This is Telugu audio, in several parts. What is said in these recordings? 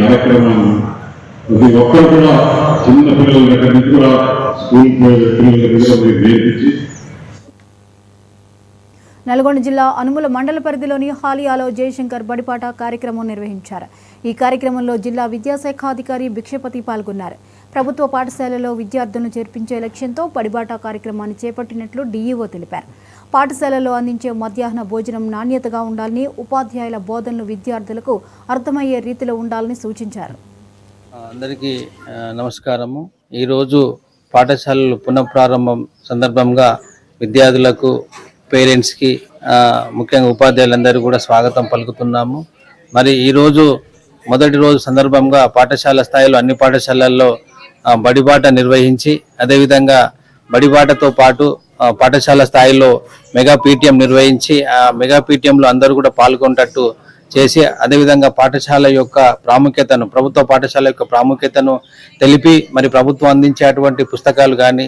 కార్యక్రమాన్ని ప్రతి ఒక్కరు కూడా చిన్న పిల్లల దగ్గర నుంచి కూడా స్కూల్ పిల్లల దగ్గర నేర్పించి నల్గొండ జిల్లా అనుముల మండల పరిధిలోని హాలియాలో జయశంకర్ బడిపాట కార్యక్రమం నిర్వహించారు. ఈ కార్యక్రమంలో జిల్లా విద్యాశాఖ అధికారి భిక్షపతి పాల్గొన్నారు. ప్రభుత్వ పాఠశాలలో విద్యార్థులను చేర్పించే లక్ష్యంతో బడిబాట కార్యక్రమాన్ని చేపట్టినట్లు డీఈఓ తెలిపారు. పాఠశాలలో అందించే మధ్యాహ్న భోజనం నాణ్యతగా ఉండాలని, ఉపాధ్యాయుల బోధనలు విద్యార్థులకు అర్థమయ్యే రీతిలో ఉండాలని సూచించారు. అందరికీ నమస్కారము. ఈరోజు పాఠశాలలు పునఃప్రారంభం సందర్భంగా విద్యార్థులకు, పేరెంట్స్కి, ముఖ్యంగా ఉపాధ్యాయులందరూ కూడా స్వాగతం పలుకుతున్నాము. మరి ఈరోజు మొదటి రోజు సందర్భంగా పాఠశాల స్థాయిలో అన్ని పాఠశాలల్లో బడిబాట నిర్వహించి, అదేవిధంగా బడిబాటతో పాటు పాఠశాల స్థాయిలో మెగా పీటీఎం నిర్వహించి ఆ మెగా పీటీఎంలో అందరూ కూడా పాల్గొనేటట్టు చేసి, అదేవిధంగా పాఠశాల యొక్క ప్రాముఖ్యతను, ప్రభుత్వ పాఠశాల యొక్క ప్రాముఖ్యతను తెలిపి, మరి ప్రభుత్వం అందించేటువంటి పుస్తకాలు కానీ,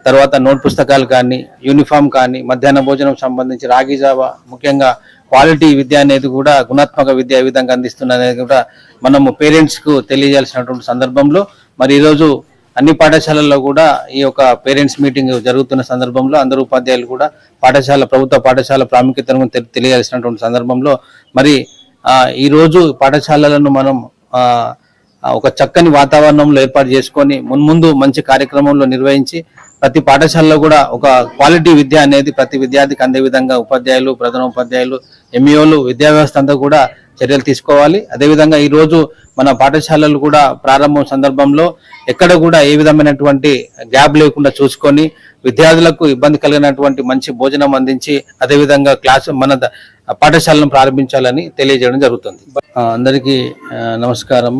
తర్వాత నోట్ పుస్తకాలు కానీ, యూనిఫామ్ కానీ, మధ్యాహ్న భోజనం సంబంధించి రాగి జావా, ముఖ్యంగా క్వాలిటీ విద్య అనేది కూడా, గుణాత్మక విద్య ఏ విధంగా అందిస్తున్నది కూడా మనము పేరెంట్స్కు తెలియజేయాల్సినటువంటి సందర్భంలో మరి ఈరోజు అన్ని పాఠశాలల్లో కూడా ఈ యొక్క పేరెంట్స్ మీటింగ్ జరుగుతున్న సందర్భంలో అందరూ ఉపాధ్యాయులు కూడా ప్రభుత్వ పాఠశాల ప్రాముఖ్యతను తెలియజేయాల్సినటువంటి సందర్భంలో మరి ఈరోజు పాఠశాలలను మనం ఒక చక్కని వాతావరణంలో ఏర్పాటు చేసుకొని మున్ముందు మంచి కార్యక్రమంలో నిర్వహించి ప్రతి పాఠశాలలో కూడా ఒక క్వాలిటీ విద్య అనేది ప్రతి విద్యార్థికి అందే విధంగా ఉపాధ్యాయులు, ప్రధానోపాధ్యాయులు, ఎంఈఓలు, విద్యా వ్యవస్థ అంతా కూడా చర్యలు తీసుకోవాలి. అదేవిధంగా ఈరోజు మన పాఠశాలలు కూడా ప్రారంభం సందర్భంలో ఎక్కడ కూడా ఏ విధమైనటువంటి గ్యాప్ లేకుండా చూసుకొని విద్యార్థులకు ఇబ్బంది కలిగినటువంటి మంచి భోజనం అందించి అదేవిధంగా మన పాఠశాలను ప్రారంభించాలని తెలియజేయడం జరుగుతుంది. అందరికీ నమస్కారం.